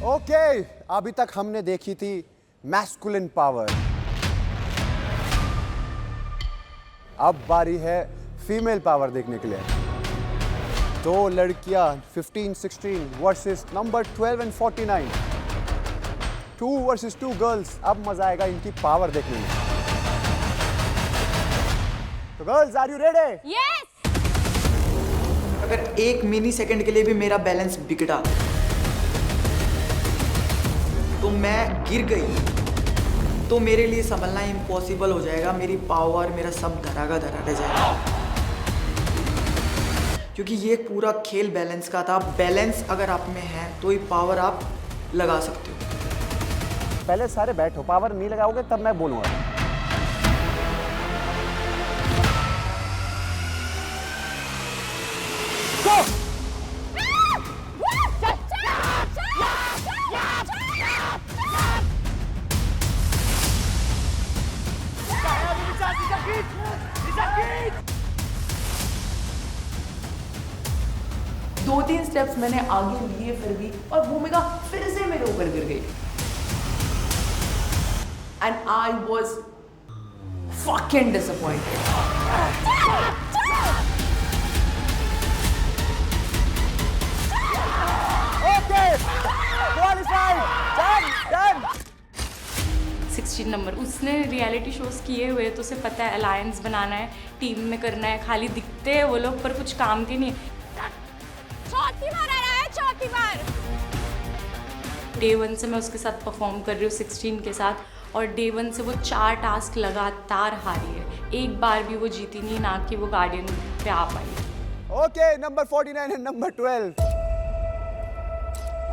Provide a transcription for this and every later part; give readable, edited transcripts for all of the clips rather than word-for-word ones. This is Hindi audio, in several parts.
ओके, अभी तक हमने देखी थी मैस्कुलिन पावर। अब बारी है फीमेल पावर देखने के लिए। दो लड़कियां 15-16 versus number 12 and 49। 2 versus 2 girls. अब मजा आएगा इनकी पावर देखने में। तो girls, are you ready? Yes. अगर 1 मिली सेकंड के लिए भी मेरा बैलेंस बिगड़ा तो मैं गिर गई तो मेरे लिए संभलना इम्पॉसिबल हो जाएगा। मेरी पावर, मेरा सब धरा का धरा रह जाएगा, क्योंकि ये एक पूरा खेल बैलेंस का था। बैलेंस अगर आप में है तो ही पावर आप लगा सकते हो। पहले सारे बैठो, पावर नहीं लगाओगे तब मैं बोलूंगा। Go! दो तीन स्टेप्स मैंने आगे लिए फिर भी, और भूमिका फिर से मेरे ऊपर गिर गई। And I was fucking disappointed. Okay! Qualified! Done! Done! 16 number उसने रियलिटी शोज किए हुए तो उसे पता है अलायंस बनाना है, टीम में करना है। खाली दिखते हैं वो लोग पर कुछ काम के नहीं। चौथी बार आ रहा है, चौथी बार। डे 1 से मैं उसके साथ परफॉर्म कर रही हूँ 16 के साथ, और डे 1 से वो 4 टास्क लगातार हारी है। एक बार भी वो जीती नहीं, ना कि वो गार्डियन पे आ पाई। Okay, number 49 and number 12।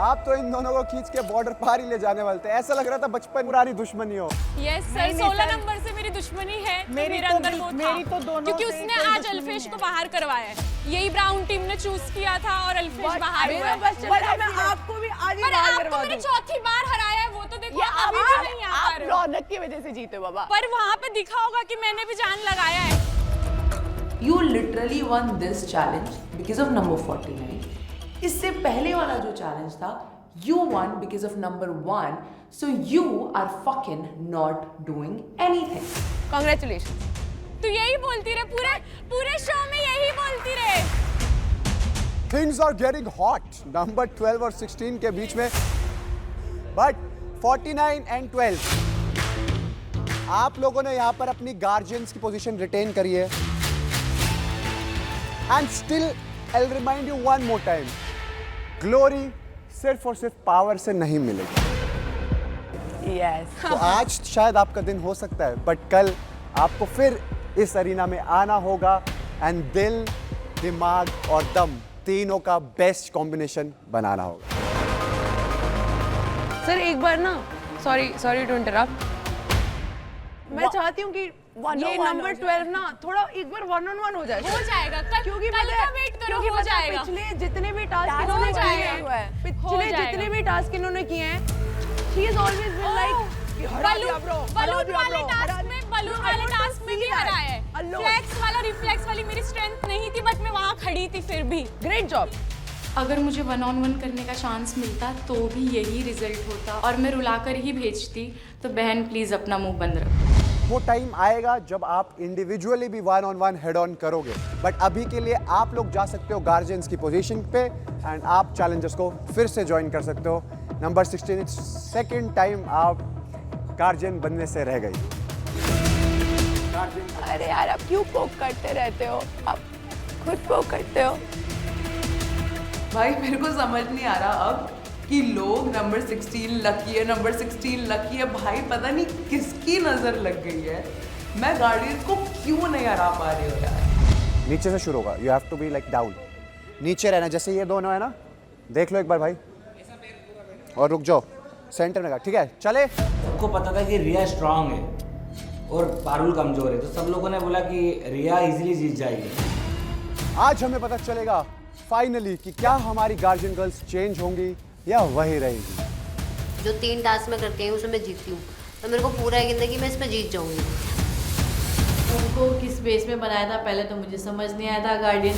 आप तो इन दोनों को खींच के बॉर्डर पार ही ले जाने वाले थे। ऐसा लग रहा था बचपन पुरानी दुश्मनी हो। यस सर, 16 नंबर से मेरी दुश्मनी है। मेरे अंदर वो था क्योंकि उसने आज अल्फेश को बाहर करवाया है। यही ब्राउन टीम ने चूज किया था और अल्फेश बाहर हुआ है। मैं आपको भी आज ही बाहर करवा दूं। मैंने चौथी बार हराया है, वो तो देखो अभी भी नहीं आ पा रहे हो। रौनक की वजह से जीते बाबा। पर वहाँ पे दिखा होगा कि मैंने भी जान लगाया है। You literally won this challenge because of number 49. इससे पहले वाला जो चैलेंज था, you won because of number 1. So you are fucking not doing anything. Congratulations. तो यही बोलती रहे, पूरे शो में यही बोलती रहे। Things are getting hot. Number 12 और 16 के बीच में, but 49 and 12 आप लोगों ने यहाँ पर अपनी गार्जियंस की पोजीशन रिटेन करी है। And still, I'll remind you one more time. Glory सिर्फ और सिर्फ पावर से नहीं मिलेगी। Yes. तो आज शायद आपका दिन हो सकता है, बट कल आपको फिर इस अरीना में आना होगा एंड दिल, दिमाग और दम तीनों का बेस्ट कॉम्बिनेशन बनाना होगा। सर एक बार ना, सॉरी टू इंटरप्ट, मैं चाहती हूँ कि ये नंबर 12 ना थोड़ा एक बार 1-on-1 हो जाए। हो जाएगा कल, क्योंकि कल का वेट करो, हो जाएगा। पिछले जितने भी टास्क हो इन्होंने जाएगा। किए हैं, पिछले जितने भी टास्क इन्होंने किए हैं, she has always been like balloon वाले टास्क में भी हरा है। फ्लेक्स वाला, रिफ्लेक्स वाली मेरी स्ट्रेंथ नहीं थी, बट मैं वहाँ खड़ी थी फिर भी। Great job. अगर मुझे 1-on-1 करने का चांस मिलता तो भी यही रिजल्ट होता, और मैं रुलाकर ही भेजती। तो बहन प्लीज अपना मुंह बंद रखो। वो टाइम आएगा जब आप इंडिविजुअली भी 1-on-1 हेड ऑन करोगे, बट अभी के लिए आप लोग जा सकते हो गार्जियंस की पोजीशन पे एंड आप चैलेंजर्स को फिर से ज्वाइन कर सकते हो। नंबर 16 सेकंड टाइम आप गार्जियन बनने से रह गई। अरे यार, आप क्यों पोक करते रहते हो? आप खुद पोक करते हो। भाई मेरे को समझ नहीं आ रहा अब कि लोग नंबर 16 लकी है, नंबर 16 लकी है। भाई पता नहीं किसकी नजर लग गई है। मैं गार्डियंस को क्यों नहीं हरा पा रही हूँ यार। नीचे से शुरू होगा, you have to be like down, नीचे रहना। जैसे ये दोनों है ना, देख लो एक बार भाई, और रुक जाओ सेंटर में, ठीक है चले। सबको पता था कि रिया स्ट्रांग है और पारुल कमजोर है, तो सब लोगों ने बोला कि रिया इजीली जीत जाएगी। आज हमें पता चलेगा फाइनली कि क्या हमारी गार्जियन गर्ल्स चेंज होंगी या वही रहेगी। जो 3 टास्क में करके आई हूँ उसमें मैं जीती हूँ, तो मेरे को पूरा यकीन है कि मैं इसमें जीत जाऊंगी। उनको किस बेस में बनाया था पहले तो मुझे समझ नहीं आया था। गार्डियन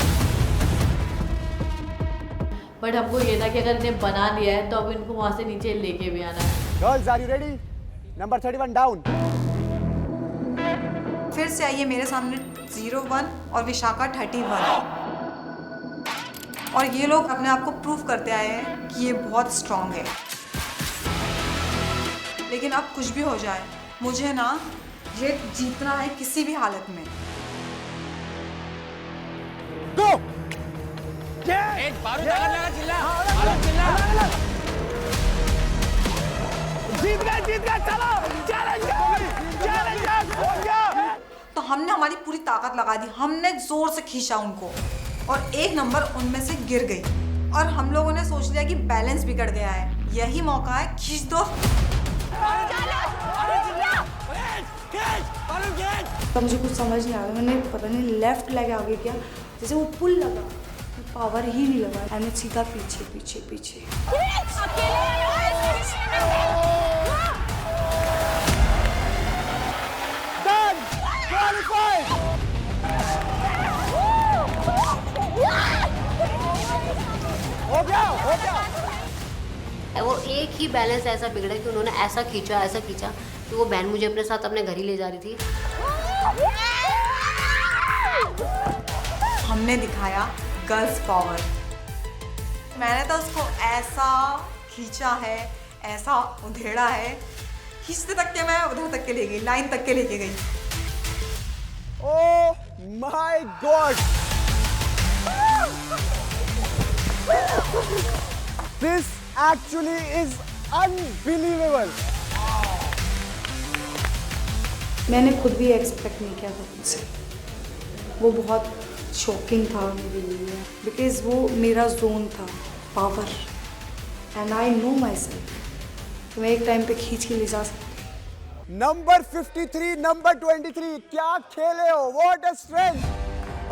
बट हमको ये था कि अगर इन्हें बना लिया है तो अब इनको वहाँ से नीचे लेके भी आना है। Girls are you ready? Number 31 down. फिर से आइए मेरे सामने 01 और विशाखा 31। और ये लोग अपने आप को प्रूव करते आए हैं कि ये बहुत स्ट्रांग है। लेकिन अब कुछ भी हो जाए, मुझे ना ये जीतना है किसी भी हालत में। गो! तो हमने हमारी पूरी ताकत लगा दी, हमने जोर से खींचा उनको और एक नंबर उनमें से गिर गई। और हम लोगों ने सोच लिया कि बैलेंस बिगड़ गया है, यही मौका है, खींच दो। तब मुझे कुछ समझ नहीं आया, मैंने पता नहीं लेफ्ट लेग आगे किया, जैसे वो पुल लगा, पावर ही नहीं लगा, मैंने सीधा पीछे पीछे पीछे। हो गया। वो एक ही बैलेंस ऐसा बिगड़ा कि उन्होंने ऐसा खींचा कि वो बहन मुझे अपने साथ अपने घर ही ले जा रही थी। हमने दिखाया गर्ल्स पावर। मैंने तो उसको ऐसा खींचा है, ऐसा उधेड़ा है, खींचते तक के मैं उधर तक के ले गई, लाइन तक के लेके गई। Oh my God! This actually is unbelievable. मैंने खुद भी एक्सपेक्ट नहीं किया था मुझसे, वो बहुत शॉकिंग था मेरे लिए, बिकॉज वो मेरा जोन था, power, and I know my self, तो मैं एक टाइम पे खींच के ले जा सकती। नंबर 53, नंबर 23, क्या खेले हो, व्हाट अ स्ट्रेंथ!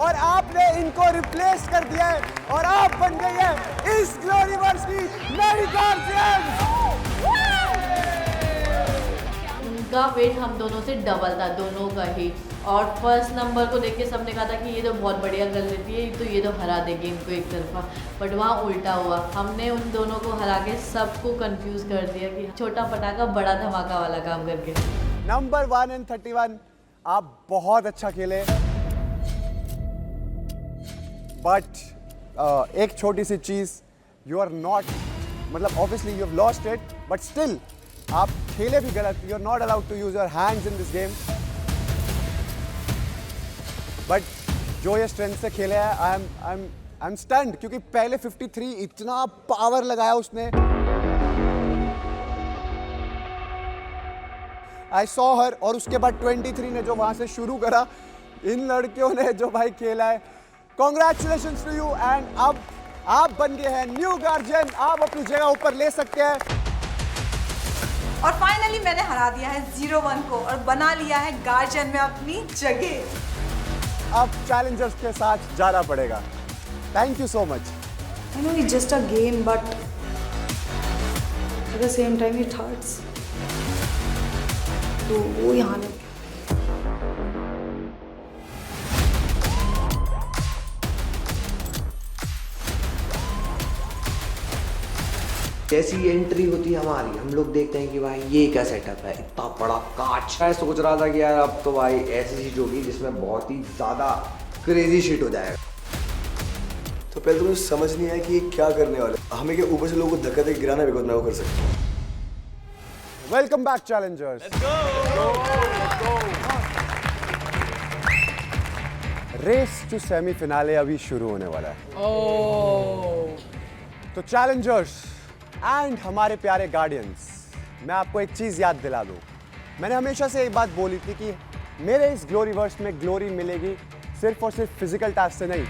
और आपने इनको रिप्लेस कर दिया है और आप बन गई है इस ग्लोरीवर्स की नई गार्जियन। उनका वेट हम दोनों से डबल था, दोनों का ही। और फर्स्ट नंबर को देख के सबने कहा था कि ये तो बहुत बढ़िया कर लेती है, तो ये तो हरा देगी इनको एक तरफा। बट वहाँ उल्टा हुआ, हमने उन दोनों को हरा के सबको कंफ्यूज कर दिया कि छोटा पटाखा बड़ा धमाका वाला काम करके। नंबर 1 and 31, आप बहुत अच्छा खेले, बट एक छोटी सी चीज, यू आर नॉट, मतलब obviously you have lost it, but still आप खेले भी गलत। You are not allowed to use your hands in this game, but जो ये स्ट्रेंथ से खेले हैं, आई एम स्टन्ड, क्योंकि पहले 53 इतना पावर लगाया उसने। आई सॉ हर, और उसके बाद 23 ने जो वहां से शुरू करा, इन लड़कियों ने जो भाई खेला है, कॉन्ग्रेचुलेशंस टू यू। एंड अब आप बन गए हैं न्यू गार्जियन, आप अपनी जगह ऊपर ले सकते हैं। और फाइनली मैंने हरा दिया है 01 को और बना लिया है गार्जियन में अपनी जगह। अब चैलेंजर्स के साथ जाना पड़ेगा। Thank you so much. I know it's just a game, but at the same time it hurts. तो वो यहाँ लग गया। जैसी एंट्री होती है हमारी, हम लोग देखते हैं कि भाई ये क्या सेटअप है, इतना बड़ा कांच। मैं सोच रहा था कि यार अब तो भाई ऐसी चीज होगी जिसमें बहुत ही ज्यादा क्रेजी शिट हो जाएगा। तो पहले तो मुझे समझ नहीं आया कि ये क्या करने वाले, हमें क्या ऊपर से लोगों को धक्का दे गिराना भी मैं वो कर सकता हूँ। Welcome back challengers. Race to semifinale अभी शुरू होने वाला है। तो चैलेंजर्स एंड हमारे प्यारे गार्डियंस, मैं आपको एक चीज याद दिला दूं। मैंने हमेशा से एक बात बोली थी कि मेरे इस ग्लोरीवर्स में ग्लोरी मिलेगी सिर्फ और सिर्फ फिजिकल टास्क से नहीं,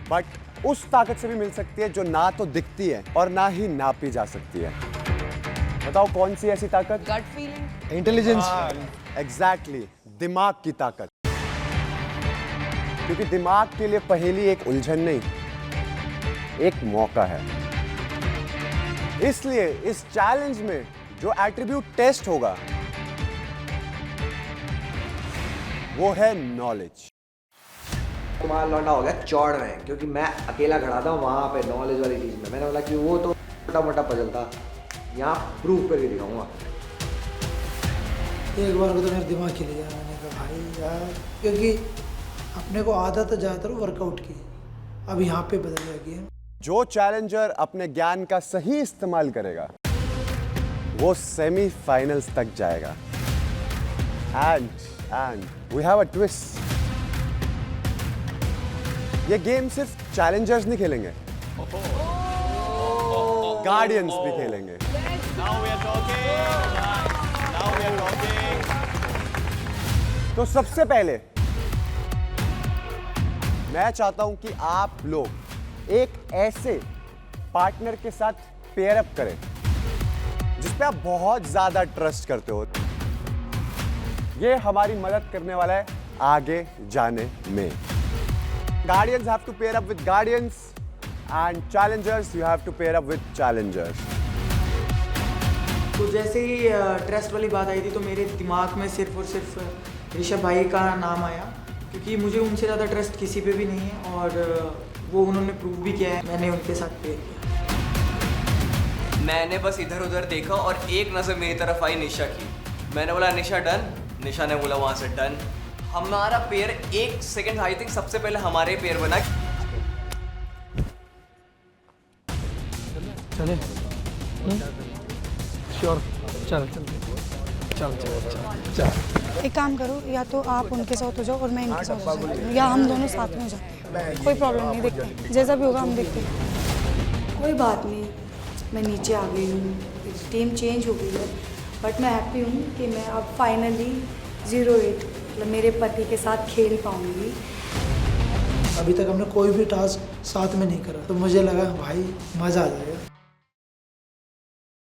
बट उस ताकत से भी मिल सकती है जो ना तो दिखती है और ना ही नापी जा सकती है। बताओ कौन सी ऐसी ताकत? Gut feeling, intelligence. एग्जैक्टली, दिमाग की ताकत। क्योंकि दिमाग के लिए पहेली एक उलझन नहीं, एक मौका है। इसलिए इस चैलेंज में जो एट्रीब्यूट टेस्ट होगा वो है नॉलेज। तुम्हारा लौंडा हो गया चौड़ में, क्योंकि मैं अकेला खड़ा था वहाँ पे नॉलेज वाली चीज़ में। मैंने बोला कि वो तो छोटा मोटा पजल था, यहाँ प्रूव करके दिखाऊंगा। एक बार को तो मेरा दिमाग खिल गया। मैंने कहा भाई यार, क्योंकि अपने को आदत है ज़्यादातर वर्कआउट की, अब यहाँ पे बदल गया गेम। जो चैलेंजर अपने ज्ञान का सही इस्तेमाल करेगा वो सेमीफाइनल्स तक जाएगा। And we have a twist. ये गेम सिर्फ चैलेंजर्स नहीं खेलेंगे, गार्डियंस भी खेलेंगे। तो सबसे पहले मैं चाहता हूं कि आप लोग एक ऐसे पार्टनर के साथ पेयर अप करें जिस पे आप बहुत ज्यादा ट्रस्ट करते हो। ये हमारी मदद करने वाला है आगे जाने में। Guardians have to pair up with Guardians and challengers you have to pair up with challengers. तो जैसे ही ट्रस्ट वाली बात आई थी तो मेरे दिमाग में सिर्फ और सिर्फ ऋषभ भाई का नाम आया, क्योंकि मुझे उनसे ज़्यादा ट्रस्ट किसी पे भी नहीं है और वो उन्होंने प्रूव भी किया है। मैंने उनके साथ पेयर किया। मैंने बस इधर उधर देखा और एक नज़र मेरी तरफ आई निशा की। मैंने बोला निशा डन, निशा ने बोला वहाँ से डन। हमारा पेयर एक सेकंड आई थिंक सबसे पहले हमारे पेयर बना। चले श्योर, चल चल चल चल चल। एक काम करो, या तो आप उनके साथ हो जाओ और मैं इनके साथ हो जाती हूँ, या हम दोनों साथ में हो जाते हैं। कोई प्रॉब्लम नहीं, देखते जैसा भी होगा हम देखते हैं। कोई बात नहीं, मैं नीचे आ गई हूँ, टीम चेंज हो गई है, बट मैं हैप्पी हूँ कि मैं अब फाइनली 08 मतलब मेरे पति के साथ खेल पाऊंगी। अभी तक हमने कोई भी टास्क साथ में नहीं करा, तो मुझे लगा भाई मज़ा आ जाएगा।